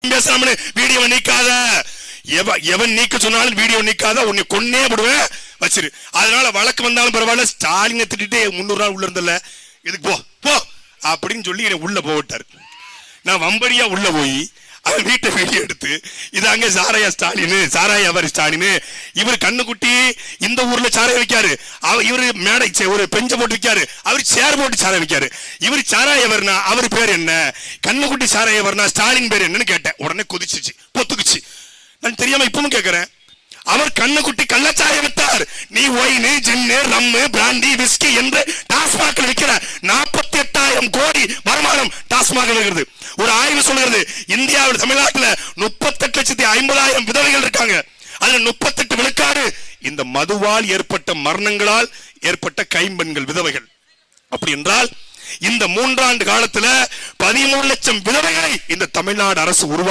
பேசலாம்னு வீடியோ நீக்காத. எவன் நீக்க சொன்னாலும் வீடியோ நீக்காத, உன்னை கொன்னே விடுவேன் வச்சிரு. அதனால வழக்கு வந்தாலும் பரவாயில்ல, ஸ்டாலினை திட்டிட்டு 300 நாள் உள்ள இருந்தல, இதுக்கு போ போ அப்படின்னு சொல்லி என்னை உள்ள போட்டாரு. நான் வம்படியா உள்ள போய் அவன் வீட்டை வீடியோ எடுத்து, இதாங்க சாராயா ஸ்டாலின், சாராயா அவர் ஸ்டாலின், இவர் கண்ணுக்குட்டி இந்த ஊர்ல சாராய வைக்காரு, இவரு மேடை ஒரு பெஞ்ச போட்டு வைக்காரு, அவர் சேர் போட்டு சாராய வைக்காரு, இவர் சாராயவர்னா அவர் பேர் என்ன, கண்ணுக்குட்டி சாராயவர்னா ஸ்டாலின் பேர் என்னன்னு கேட்டேன். உடனே கொதிச்சிச்சு, பொத்துக்குச்சு. நான் தெரியாம இப்பவும் கேட்கிறேன், அவர் கண்ணுக்குட்டி கள்ளச்சாராயம் வித்தார், நீ ஒயின், ஜின்னு, ரம்மு, பிராண்டி, விஸ்கி என்று டாஸ்மாக் விற்கிற 48,000 கோடி வருமானம் டாஸ்மாக் இருக்கிறது. ஒரு ஆய்வு சொல்கிறது, இந்தியாவில் தமிழ்நாட்டில் 38,50,000 விதவைகள் இருக்காங்க. அதுல 38 விழுக்காடு இந்த மதுவால் ஏற்பட்ட மரணங்களால் ஏற்பட்ட கைம்பெண்கள் விதவைகள். அப்படி என்றால் இந்த 3 ஆண்டு காலத்துல 13 லட்சம் விதவைகளை இந்த தமிழ்நாடு அரசு உருவாக்கி